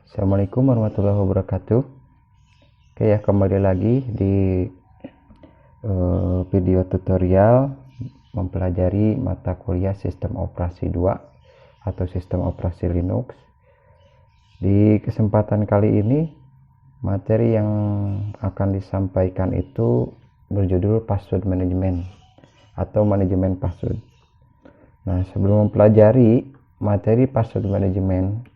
Assalamualaikum warahmatullahi wabarakatuh. Oke ya, kembali lagi di video tutorial mempelajari mata kuliah Sistem Operasi 2 atau Sistem Operasi Linux. Di kesempatan kali ini, materi yang akan disampaikan itu berjudul Password Management atau Manajemen Password. Nah, sebelum mempelajari materi Password Management,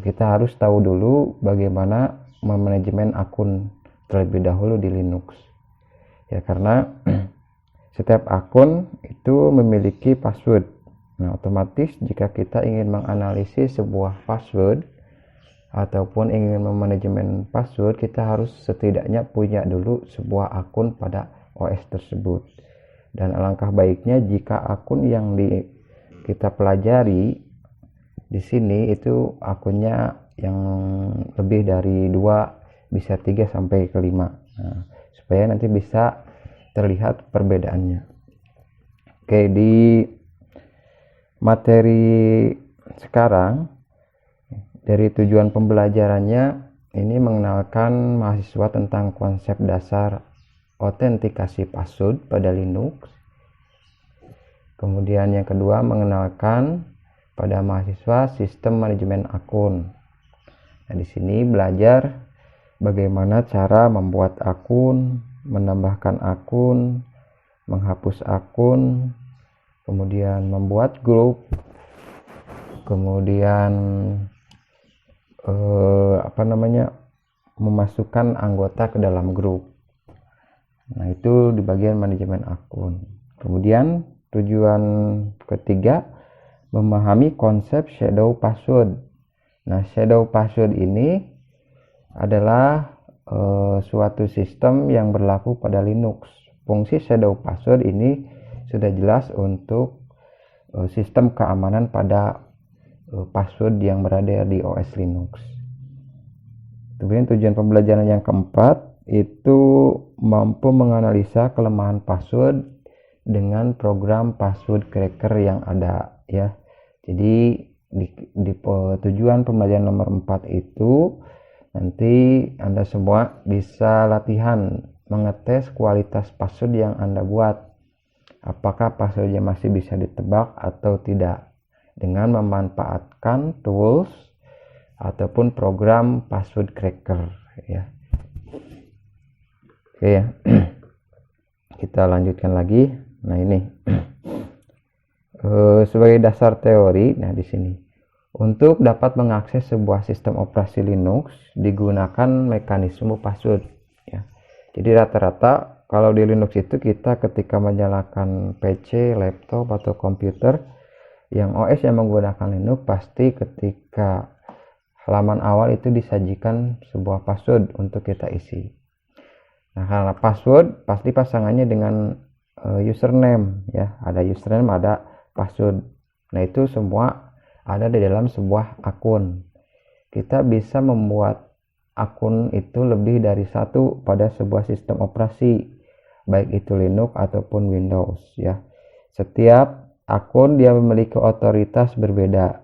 kita harus tahu dulu bagaimana memanajemen akun terlebih dahulu di Linux ya, karena setiap akun itu memiliki password. Nah, otomatis jika kita ingin menganalisis sebuah password ataupun ingin memanajemen password, kita harus setidaknya punya dulu sebuah akun pada OS tersebut. Dan alangkah baiknya jika akun yang kita pelajari di sini itu akunnya yang lebih dari 2, bisa 3 sampai ke 5. Nah, supaya nanti bisa terlihat perbedaannya. Oke, di materi sekarang dari tujuan pembelajarannya ini mengenalkan mahasiswa tentang konsep dasar autentikasi password pada Linux. Kemudian yang kedua mengenalkan pada mahasiswa sistem manajemen akun. Nah, di sini belajar bagaimana cara membuat akun, menambahkan akun, menghapus akun, kemudian membuat grup, kemudian memasukkan anggota ke dalam grup. Nah, itu di bagian manajemen akun. Kemudian tujuan ketiga, memahami konsep shadow password. Nah, shadow password ini adalah suatu sistem yang berlaku pada Linux. Fungsi shadow password ini sudah jelas untuk sistem keamanan pada password yang berada di OS Linux. Kemudian tujuan pembelajaran yang keempat itu mampu menganalisa kelemahan password dengan program password cracker yang ada ya. Jadi di tujuan pembelajaran nomor 4 itu nanti Anda semua bisa latihan mengetes kualitas password yang Anda buat, apakah passwordnya masih bisa ditebak atau tidak, dengan memanfaatkan tools ataupun program password cracker ya. Oke ya. Kita lanjutkan lagi. Nah, ini sebagai dasar teori. Nah, di sini untuk dapat mengakses sebuah sistem operasi Linux digunakan mekanisme password ya. Jadi rata-rata kalau di Linux itu kita ketika menyalakan PC, laptop atau komputer yang OS yang menggunakan Linux, pasti ketika halaman awal itu disajikan sebuah password untuk kita isi. Nah, karena password pasti pasangannya dengan username ya, ada username, ada password. Nah, itu semua ada di dalam sebuah akun. Kita bisa membuat akun itu lebih dari satu pada sebuah sistem operasi, baik itu Linux ataupun Windows ya. Setiap akun dia memiliki otoritas berbeda.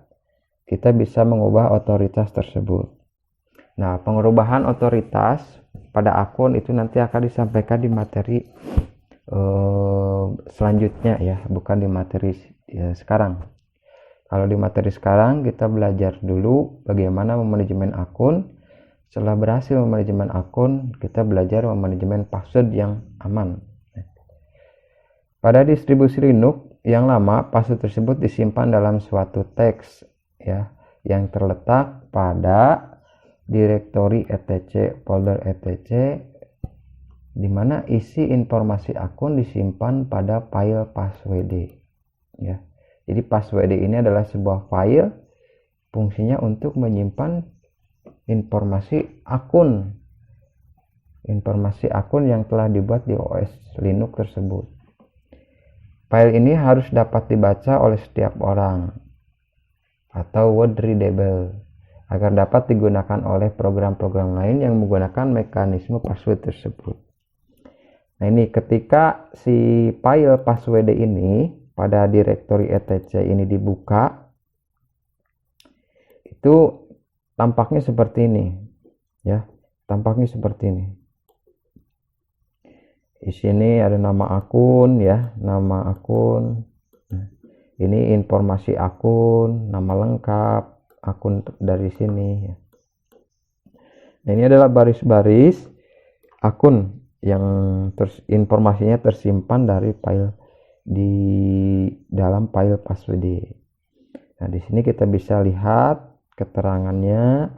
Kita bisa mengubah otoritas tersebut. Nah, pengubahan otoritas pada akun itu nanti akan disampaikan di materi selanjutnya ya, bukan di materi sekarang. Kalau di materi sekarang kita belajar dulu bagaimana memanajemen akun. Setelah berhasil memanajemen akun, kita belajar memanajemen password yang aman. Pada distribusi Linux yang lama, password tersebut disimpan dalam suatu teks ya, yang terletak pada direktori etc, folder etc, di mana isi informasi akun disimpan pada file password ya. Jadi password ini adalah sebuah file, fungsinya untuk menyimpan informasi akun yang telah dibuat di OS Linux tersebut. File ini harus dapat dibaca oleh setiap orang atau word readable agar dapat digunakan oleh program-program lain yang menggunakan mekanisme password tersebut. Nah, ini ketika si file password ini pada direktori etc ini dibuka, itu tampaknya seperti ini ya, tampaknya seperti ini. Di sini ada nama akun ya, nama akun. Nah, ini informasi akun, nama lengkap akun dari sini ya. Nah, ini adalah baris-baris akun yang informasinya tersimpan dari file di dalam file password. Nah, di sini kita bisa lihat keterangannya.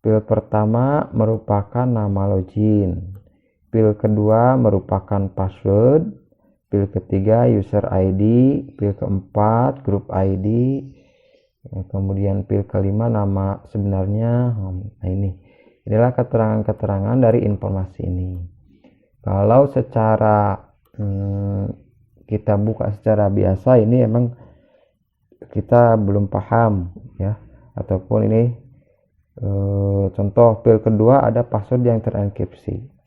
File pertama merupakan nama login. File kedua merupakan password, file ketiga user ID, file keempat grup ID, kemudian file kelima nama sebenarnya. Nah, inilah keterangan-keterangan dari informasi ini. Kalau secara kita buka secara biasa, ini emang kita belum paham ya, ataupun ini contoh file kedua ada password yang terenkripsi.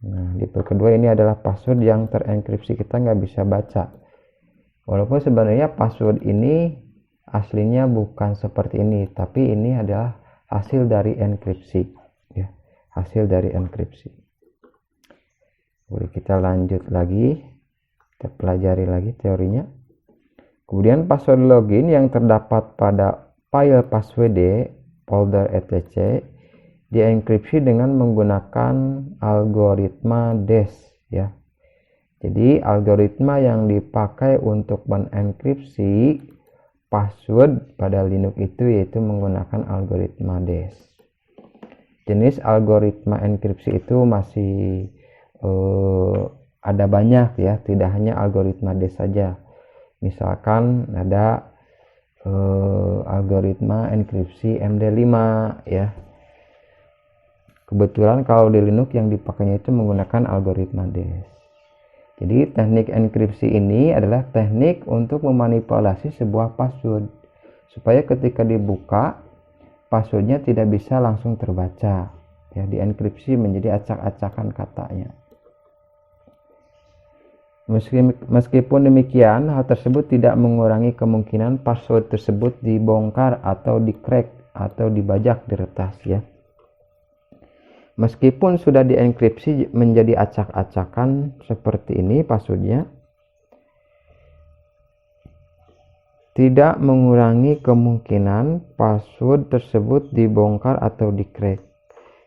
Nah, di file kedua ini adalah password yang terenkripsi, kita nggak bisa baca. Walaupun sebenarnya password ini aslinya bukan seperti ini, tapi ini adalah hasil dari enkripsi, ya, hasil dari enkripsi. Boleh kita lanjut lagi, kita pelajari lagi teorinya. Kemudian password login yang terdapat pada file password folder etc dienkripsi dengan menggunakan algoritma DES ya. Jadi algoritma yang dipakai untuk mengenkripsi password pada Linux itu yaitu menggunakan algoritma DES. Jenis algoritma enkripsi itu masih ada banyak ya, tidak hanya algoritma DES saja. Misalkan ada algoritma enkripsi MD5 ya. Kebetulan kalau di Linux yang dipakainya itu menggunakan algoritma DES. Jadi teknik enkripsi ini adalah teknik untuk memanipulasi sebuah password supaya ketika dibuka passwordnya tidak bisa langsung terbaca ya, dienkripsi menjadi acak-acakan katanya. Meskipun demikian, hal tersebut tidak mengurangi kemungkinan password tersebut dibongkar atau di-crack atau dibajak, diretas ya. Meskipun sudah dienkripsi menjadi acak-acakan seperti ini passwordnya, tidak mengurangi kemungkinan password tersebut dibongkar atau di-crack,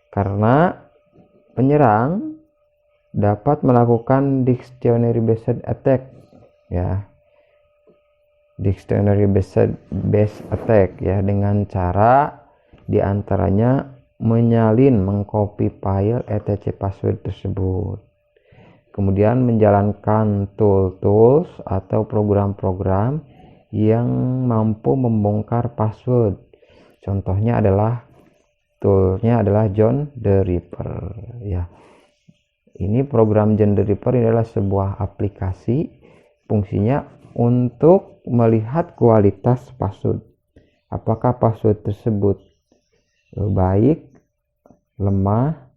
karena penyerang dapat melakukan dictionary based attack ya, dictionary based attack ya, dengan cara diantaranya menyalin, mengcopy file etc password tersebut, kemudian menjalankan tools atau program-program yang mampu membongkar password. Contohnya adalah toolnya adalah John the Ripper ya. Ini program John the Ripper adalah sebuah aplikasi, fungsinya untuk melihat kualitas password, apakah password tersebut baik, lemah,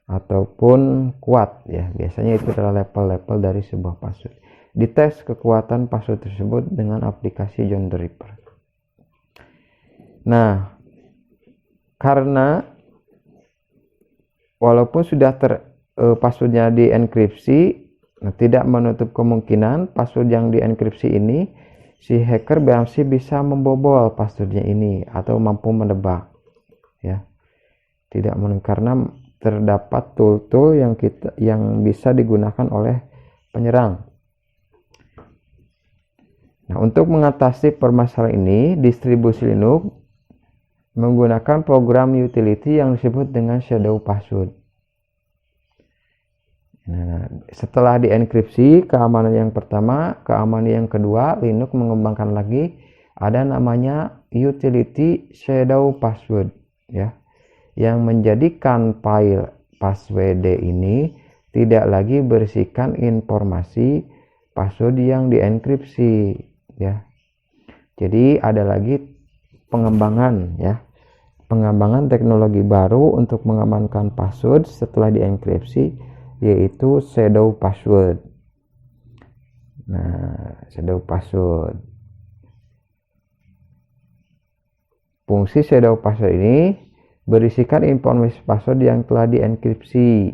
ataupun kuat ya. Biasanya itu adalah level-level dari sebuah password. Dites kekuatan password tersebut dengan aplikasi John the Ripper. Nah, karena walaupun sudah passwordnya dienkripsi, tidak menutup kemungkinan password yang dienkripsi ini si hacker masih bisa membobol passwordnya ini atau mampu menebak ya. Tidak karena terdapat tool yang bisa digunakan oleh penyerang. Nah, untuk mengatasi permasalahan ini, distribusi Linux menggunakan program utility yang disebut dengan shadow password. Nah, setelah dienkripsi keamanan yang pertama, keamanan yang kedua, Linux mengembangkan lagi ada namanya utility shadow password ya, yang menjadikan file password ini tidak lagi berisikan informasi password yang dienkripsi ya. Jadi ada lagi pengembangan ya, pengembangan teknologi baru untuk mengamankan password setelah dienkripsi, yaitu shadow password. Nah, shadow password, fungsi shadow password ini berisikan informasi password yang telah dienkripsi.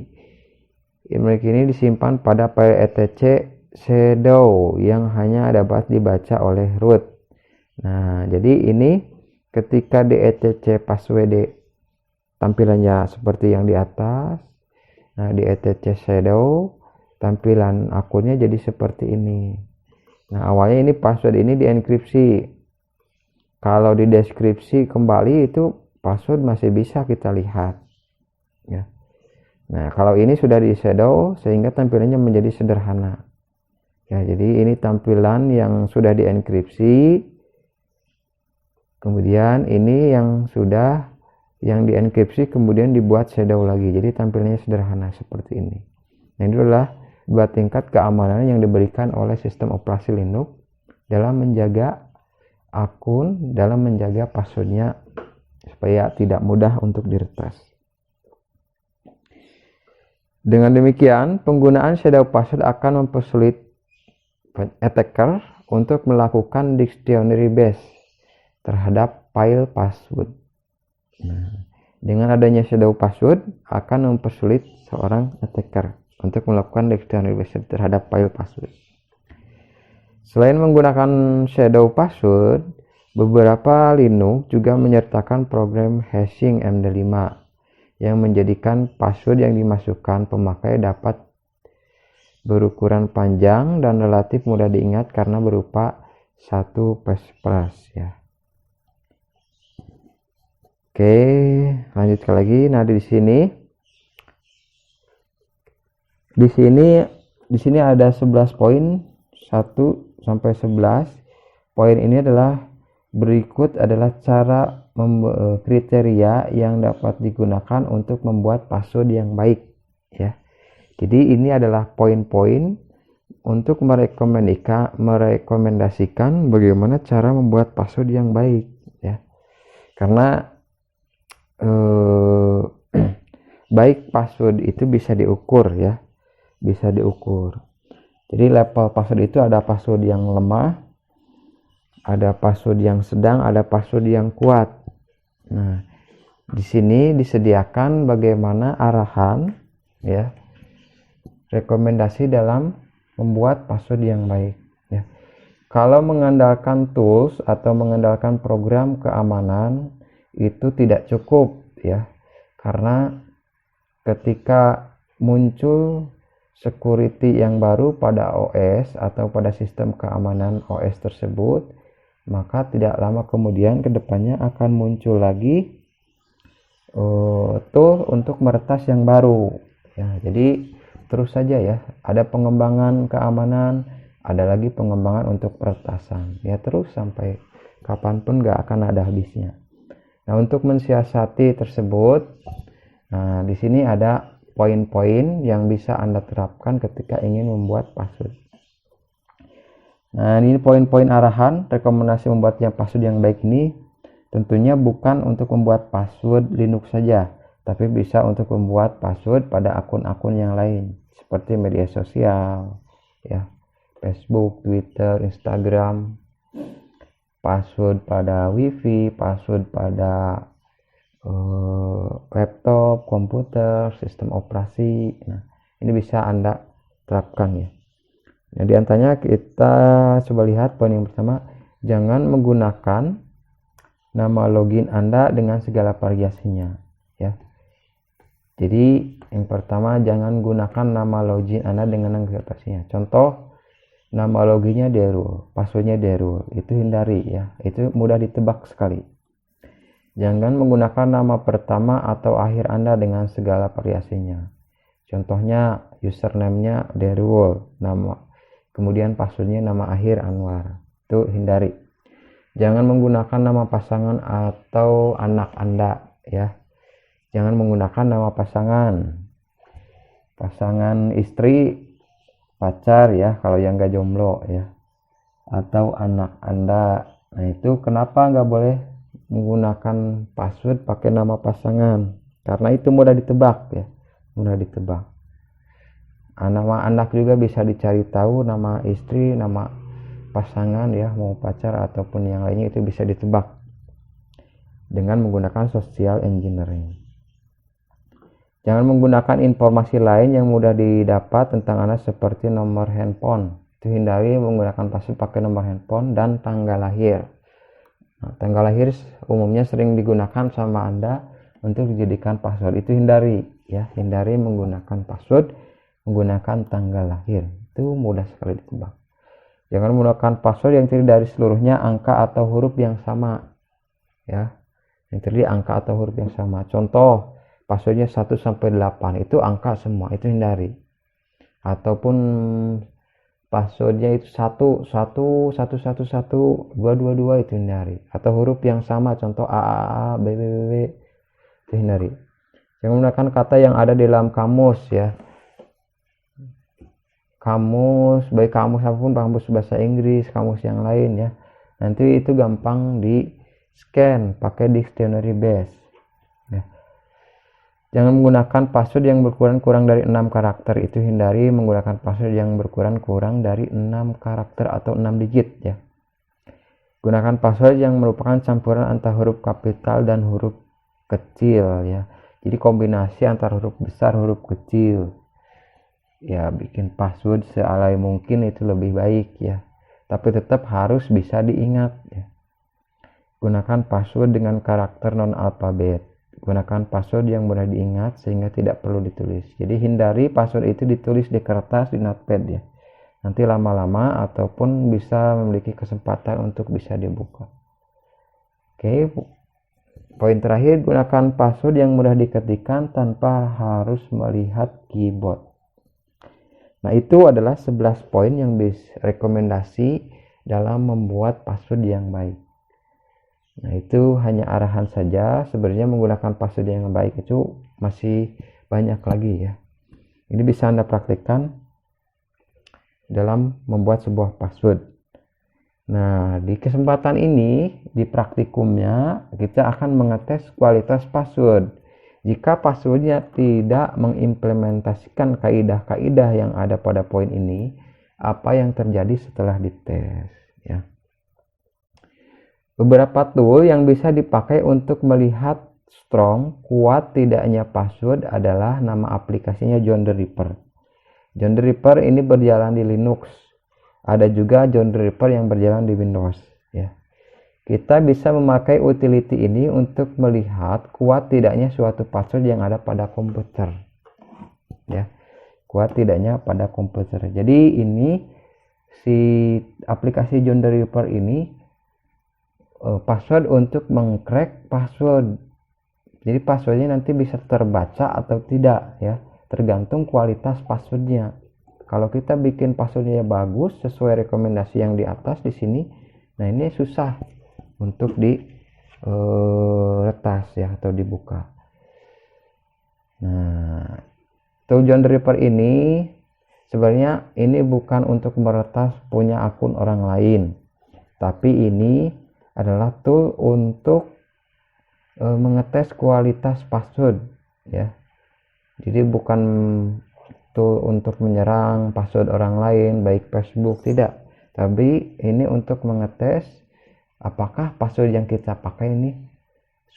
Informasi ini disimpan pada file etc shadow yang hanya dapat dibaca oleh root. Nah, jadi ini ketika di etc password tampilannya seperti yang di atas. Nah, di etc shadow tampilan akunnya jadi seperti ini. Nah, awalnya ini password ini dienkripsi. Kalau di deskripsi kembali itu password masih bisa kita lihat ya. Nah, kalau ini sudah di shadow sehingga tampilannya menjadi sederhana ya. Jadi ini tampilan yang sudah dienkripsi, kemudian ini yang sudah yang dienkripsi kemudian dibuat shadow lagi, jadi tampilannya sederhana seperti ini. Nah, ini adalah 2 tingkat keamanan yang diberikan oleh sistem operasi Linux dalam menjaga akun, dalam menjaga passwordnya supaya tidak mudah untuk diretas. Dengan demikian, penggunaan shadow password akan mempersulit attacker untuk melakukan dictionary based terhadap file password. Nah, dengan adanya shadow password akan mempersulit seorang attacker untuk melakukan dictionary based terhadap file password. Selain menggunakan shadow password, beberapa Linux juga menyertakan program hashing MD5 yang menjadikan password yang dimasukkan pemakai dapat berukuran panjang dan relatif mudah diingat karena berupa satu passphrase ya. Oke, lanjutkan lagi. Nah, di sini ada 11 poin, 1 sampai 11. Poin ini adalah berikut adalah cara kriteria yang dapat digunakan untuk membuat password yang baik ya. Jadi ini adalah poin-poin untuk merekomendasikan bagaimana cara membuat password yang baik ya. Karena baik password itu bisa diukur ya, bisa diukur. Jadi level password itu ada password yang lemah, ada password yang sedang, ada password yang kuat. Nah, di sini disediakan bagaimana arahan ya, rekomendasi dalam membuat password yang baik ya. Kalau mengandalkan tools atau mengandalkan program keamanan itu tidak cukup ya, karena ketika muncul security yang baru pada OS atau pada sistem keamanan OS tersebut, maka tidak lama kemudian kedepannya akan muncul lagi tool untuk meretas yang baru ya. Jadi terus saja ya, ada pengembangan keamanan, ada lagi pengembangan untuk peretasan ya, terus sampai kapanpun gak akan ada habisnya. Nah, untuk mensiasati tersebut, nah di sini ada poin-poin yang bisa Anda terapkan ketika ingin membuat password. Nah, ini poin-poin arahan rekomendasi membuatnya password yang baik ini tentunya bukan untuk membuat password Linux saja, tapi bisa untuk membuat password pada akun-akun yang lain seperti media sosial ya, Facebook, Twitter, Instagram, password pada WiFi, password pada laptop, komputer, sistem operasi. Nah, ini bisa Anda terapkan ya. Nah, di antaranya kita coba lihat poin yang pertama, jangan menggunakan nama login Anda dengan segala variasinya ya. Jadi yang pertama, jangan gunakan nama login Anda dengan segala variasinya. Contoh, nama loginnya Derul, passwordnya Derul, itu hindari ya, itu mudah ditebak sekali. Jangan menggunakan nama pertama atau akhir Anda dengan segala variasinya. Contohnya, username-nya Derul, nama, kemudian passwordnya nama akhir Anwar, itu hindari. Jangan menggunakan nama pasangan atau anak Anda ya. Jangan menggunakan nama pasangan istri, pacar ya, kalau yang gak jomblo ya, atau anak Anda. Nah, itu kenapa nggak boleh menggunakan password pakai nama pasangan? Karena itu mudah ditebak ya, mudah ditebak. Nama anak juga bisa dicari tahu, nama istri, nama pasangan ya, mau pacar ataupun yang lainnya itu bisa ditebak. dengan menggunakan social engineering. Jangan menggunakan informasi lain yang mudah didapat tentang Anda seperti nomor handphone. Itu hindari menggunakan password pakai nomor handphone dan tanggal lahir. Nah, tanggal lahir umumnya sering digunakan sama Anda untuk dijadikan password. Itu hindari ya, hindari menggunakan password menggunakan tanggal lahir. Itu mudah sekali ditebak. Jangan menggunakan password yang terdiri dari seluruhnya angka atau huruf yang sama ya. Yang terdiri angka atau huruf yang sama. Contoh, passwordnya 1 sampai 8 itu angka semua, itu hindari. Ataupun passwordnya itu 1 1 1 1 1 2 2 2 itu hindari. Atau huruf yang sama, contoh A A A B B B B, itu hindari. Jangan menggunakan kata yang ada di dalam kamus ya. Kamus, baik kamus apapun, kamus bahasa Inggris, kamus yang lain ya. Nanti itu gampang di scan pakai dictionary base. Jangan menggunakan password yang kurang dari 6 karakter. Itu hindari menggunakan password yang kurang dari 6 karakter atau 6 digit ya. Gunakan password yang merupakan campuran antara huruf kapital dan huruf kecil ya. Jadi kombinasi antara huruf besar huruf kecil. Ya, bikin password sealai mungkin itu lebih baik ya. Tapi tetap harus bisa diingat ya. Gunakan password dengan karakter non alfabet. Gunakan password yang mudah diingat sehingga tidak perlu ditulis. Jadi hindari password itu ditulis di kertas, di notepad ya. Nanti lama-lama ataupun bisa memiliki kesempatan untuk bisa dibuka. Oke, poin terakhir, gunakan password yang mudah diketikkan tanpa harus melihat keyboard. Nah, itu adalah 11 poin yang rekomendasi dalam membuat password yang baik. Nah, itu hanya arahan saja. Sebenarnya menggunakan password yang baik itu masih banyak lagi ya. Ini bisa Anda praktikkan dalam membuat sebuah password. Nah, di kesempatan ini, di praktikumnya, kita akan mengetes kualitas password. Jika passwordnya tidak mengimplementasikan kaidah-kaidah yang ada pada poin ini, apa yang terjadi setelah dites ya. Beberapa tool yang bisa dipakai untuk melihat strong, kuat tidaknya password adalah nama aplikasinya John the Ripper. John the Ripper ini berjalan di Linux. Ada juga John the Ripper yang berjalan di Windows ya. Kita bisa memakai utility ini untuk melihat kuat tidaknya suatu password yang ada pada komputer. Ya. Kuat tidaknya pada komputer. Jadi ini si aplikasi John the Ripper ini password untuk mengcrack password. Jadi passwordnya nanti bisa terbaca atau tidak ya, tergantung kualitas passwordnya. Kalau kita bikin passwordnya bagus sesuai rekomendasi yang di atas di sini, nah ini susah untuk retas ya atau dibuka. Nah, tool John the Ripper ini sebenarnya ini bukan untuk meretas punya akun orang lain, tapi ini adalah tool untuk mengetes kualitas password ya. Jadi bukan tool untuk menyerang password orang lain baik Facebook, tidak, tapi ini untuk mengetes apakah password yang kita pakai ini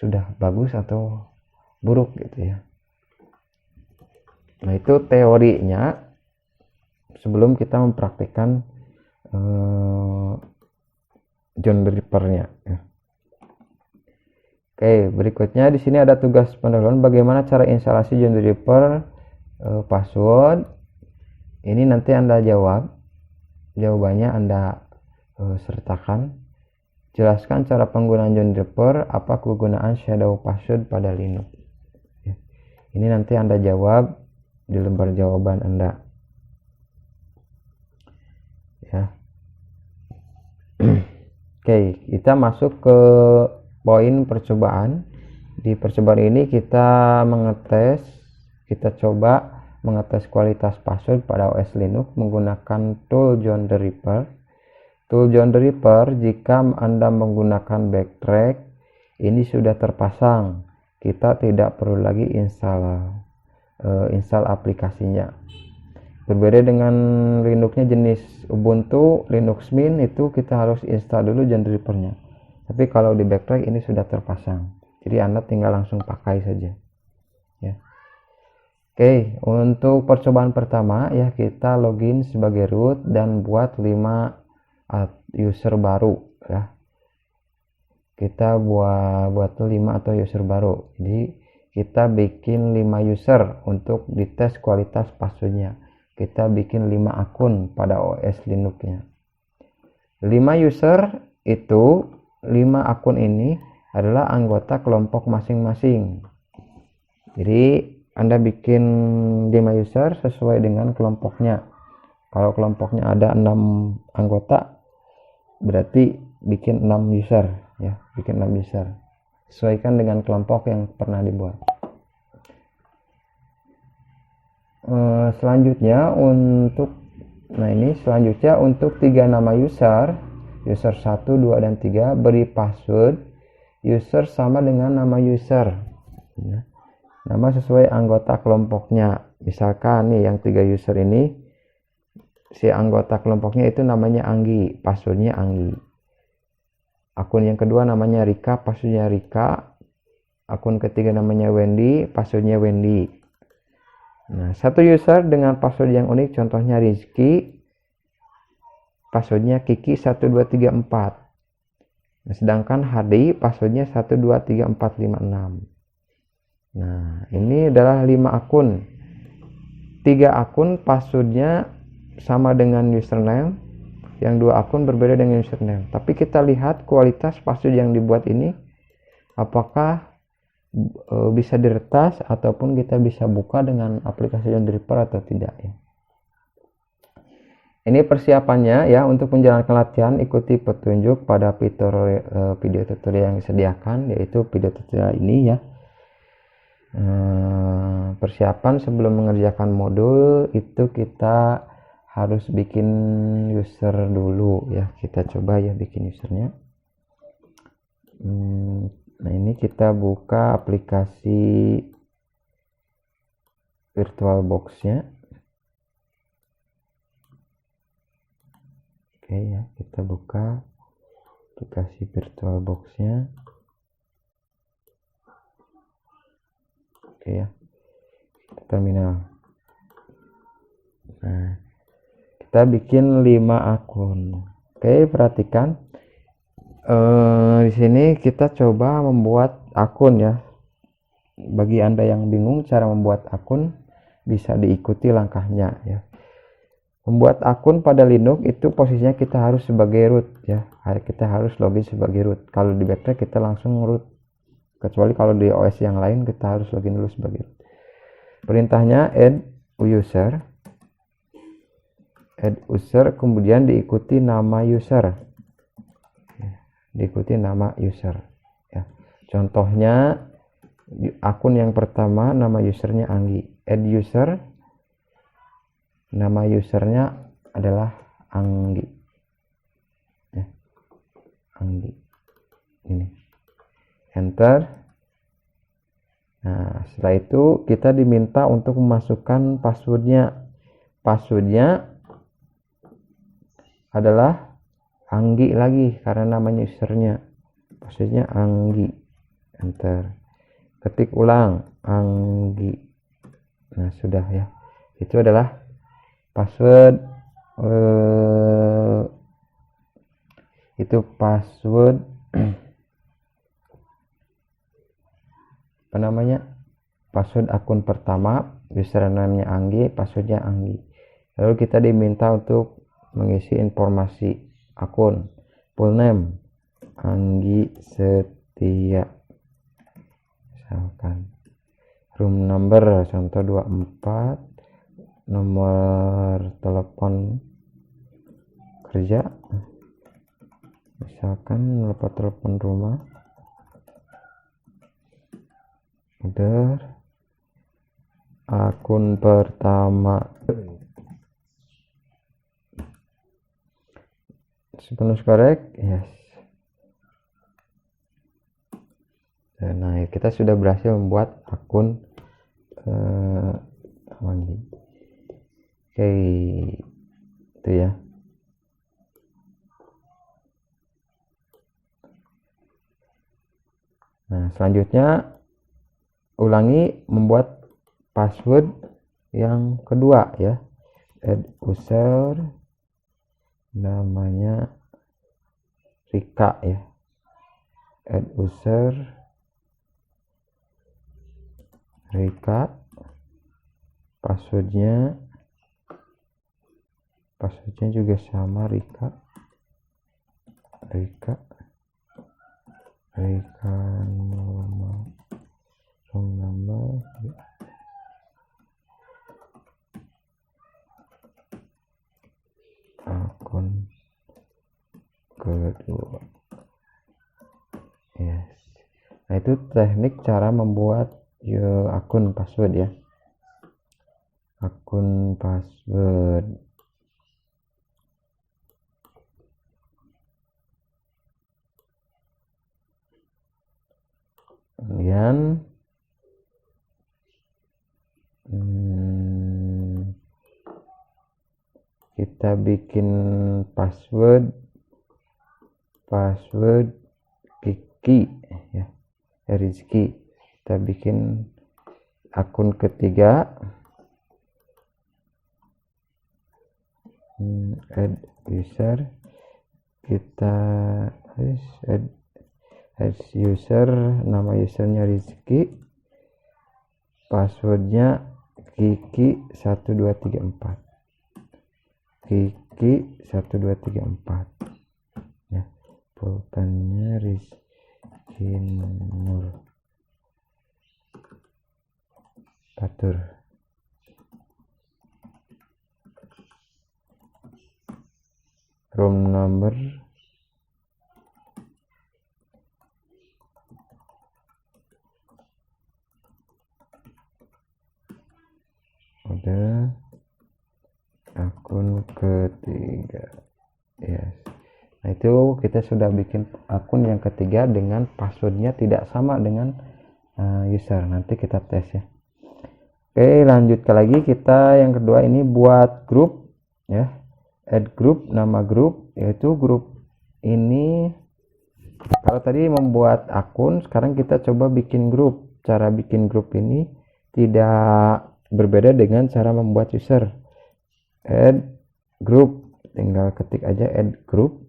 sudah bagus atau buruk gitu ya. Nah, itu teorinya sebelum kita mempraktikkan John the Ripper-nya ya. Oke, berikutnya di sini ada tugas pendahuluan bagaimana cara instalasi John the Ripper password. Ini nanti Anda jawab. Jawabannya Anda sertakan. Jelaskan cara penggunaan John the Ripper, apa kegunaan shadow password pada Linux. Ya. Ini nanti Anda jawab di lembar jawaban Anda. Ya. Oke, kita masuk ke poin percobaan. Di percobaan ini kita coba mengetes kualitas password pada OS Linux menggunakan tool John the Ripper. Tool John the Ripper, jika Anda menggunakan backtrack, ini sudah terpasang. Kita tidak perlu lagi install aplikasinya. Berbeda dengan Linuxnya jenis Ubuntu, Linux Mint itu kita harus install dulu John the Ripper-nya. Tapi kalau di backtrack ini sudah terpasang. jadi Anda tinggal langsung pakai saja ya. Oke, untuk percobaan pertama ya, kita login sebagai root dan buat 5 user baru ya. Kita buat 5 atau user baru. Jadi kita bikin 5 user untuk dites kualitas passwordnya. Kita bikin 5 akun pada OS Linux-nya. 5 user itu, 5 akun ini adalah anggota kelompok masing-masing. Jadi Anda bikin 5 user sesuai dengan kelompoknya. Kalau kelompoknya ada 6 anggota, berarti bikin 6 user ya, bikin 6 user. Sesuaikan dengan kelompok yang pernah dibuat. Selanjutnya untuk selanjutnya untuk 3 nama user 1, 2 dan 3 beri password user sama dengan nama user ya. Nama sesuai anggota kelompoknya. Misalkan nih yang 3 user ini, si anggota kelompoknya itu namanya Anggi, passwordnya Anggi. Akun yang kedua namanya Rika, passwordnya Rika. Akun ketiga namanya Wendy, passwordnya Wendy. Nah, satu user dengan password yang unik, contohnya Rizky, passwordnya Kiki 12344. Nah, sedangkan Hadi passwordnya 1234456. Nah, ini adalah 5 akun. 3 akun passwordnya sama dengan username, yang 2 akun berbeda dengan username. Tapi kita lihat kualitas password yang dibuat ini, apakah bisa diretas ataupun kita bisa buka dengan aplikasi Dreeper atau tidak ya. Ini persiapannya ya, untuk menjalankan latihan ikuti petunjuk pada video tutorial yang disediakan, yaitu video tutorial ini ya. Persiapan sebelum mengerjakan modul itu kita harus bikin user dulu ya. Kita coba ya bikin usernya. Nah, ini kita buka aplikasi VirtualBox-nya. Oke ya, kita buka aplikasi VirtualBox-nya. Oke ya, terminal. Nah, kita bikin 5 akun. Oke, perhatikan di sini kita coba membuat akun ya. Bagi Anda yang bingung cara membuat akun, bisa diikuti langkahnya ya. Membuat akun pada Linux itu posisinya kita harus sebagai root ya. Kita harus login sebagai root. Kalau di backtrack kita langsung root. Kecuali kalau di OS yang lain kita harus login dulu sebagai root. Perintahnya add user, kemudian diikuti nama user. Diikuti nama user ya. Contohnya akun yang pertama nama usernya Anggi. Add user, nama usernya adalah Anggi ya. Anggi ini, enter. Nah, setelah itu kita diminta untuk memasukkan passwordnya adalah Anggi lagi karena namanya usernya, passwordnya Anggi, enter. Ketik ulang Anggi. Nah, sudah ya, itu adalah password password akun pertama, username-nya Anggi, passwordnya Anggi. Lalu kita diminta untuk mengisi informasi akun, full name Anggi Setia, misalkan room number contoh 24, nomor telepon kerja misalkan nomor telepon rumah, order akun pertama sepenuh correct, yes. Nah, kita sudah berhasil membuat akun Anggi. Oke, itu ya. Nah, selanjutnya ulangi membuat password yang kedua ya. Add user, namanya Rika ya. Add user Rika, passwordnya juga sama, Rika nomor akun kedua. Yes. Nah, itu teknik cara membuat akun password ya. Akun password. Kemudian kita bikin password Kiki ya, Rizky. Kita bikin akun ketiga, add user, kita add user, nama usernya Rizky, passwordnya Kiki 1234, Kiki 1234 ya, pulpennya Rizky Nur Batur. Room number udah. Akun ketiga, yes. Nah, itu kita sudah bikin akun yang ketiga dengan passwordnya tidak sama dengan user. Nanti kita tes ya. Oke, lanjutkan lagi. Kita yang kedua ini buat grup ya. Add group, nama grup, yaitu grup ini. Kalau tadi membuat akun, sekarang kita coba bikin grup. Cara bikin grup ini tidak berbeda dengan cara membuat user. Add group, tinggal ketik aja add group,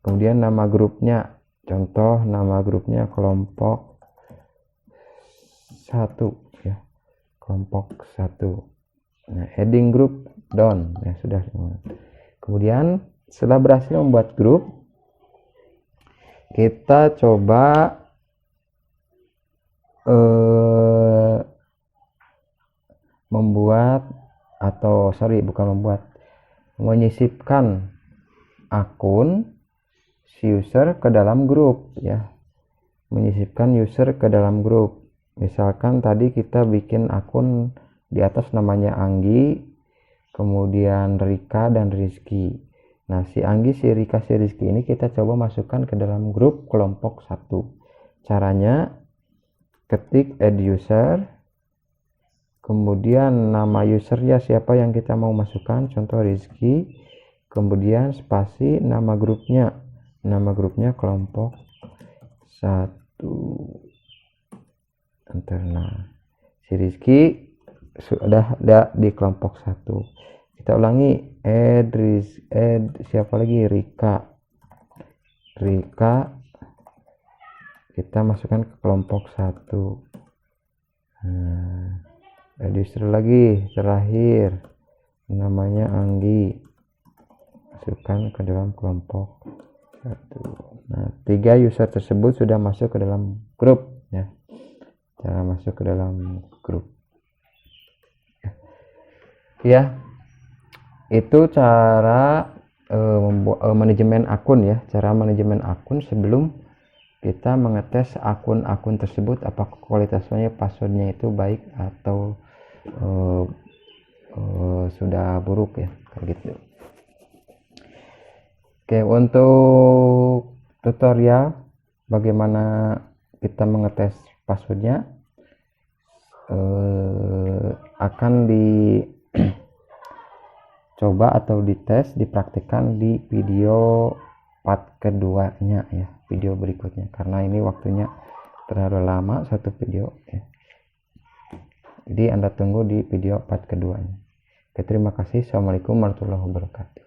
kemudian nama grupnya, contoh nama grupnya kelompok 1 ya, kelompok 1. Nah, adding group done ya, sudah. Kemudian setelah berhasil membuat grup, kita coba menyisipkan akun si user ke dalam grup ya. Menyisipkan user ke dalam grup. Misalkan tadi kita bikin akun di atas namanya Anggi, kemudian Rika dan Rizky. Nah, si Anggi, si Rika, si Rizky ini kita coba masukkan ke dalam grup kelompok 1. Caranya ketik add user, kemudian nama usernya siapa yang kita mau masukkan, contoh Rizky, kemudian spasi nama grupnya kelompok 1. Enter. Nah, si Rizky sudah ada di kelompok 1. Kita ulangi, add siapa lagi, Rika, kita masukkan ke kelompok 1. Nah, add user lagi terakhir, namanya Anggi, masukkan ke dalam kelompok 1. Nah, 3 user tersebut sudah masuk ke dalam grup ya. Cara masuk ke dalam grup ya. Itu cara manajemen akun ya, cara manajemen akun sebelum kita mengetes akun-akun tersebut apakah kualitasnya, passwordnya itu baik atau sudah buruk ya, kayak gitu. Oke, untuk tutorial bagaimana kita mengetes passwordnya akan dicoba atau dites, dipraktikkan di video part keduanya ya, video berikutnya, karena ini waktunya terlalu lama satu video ya. Jadi Anda tunggu di video part keduanya. Oke, terima kasih. Assalamualaikum warahmatullahi wabarakatuh.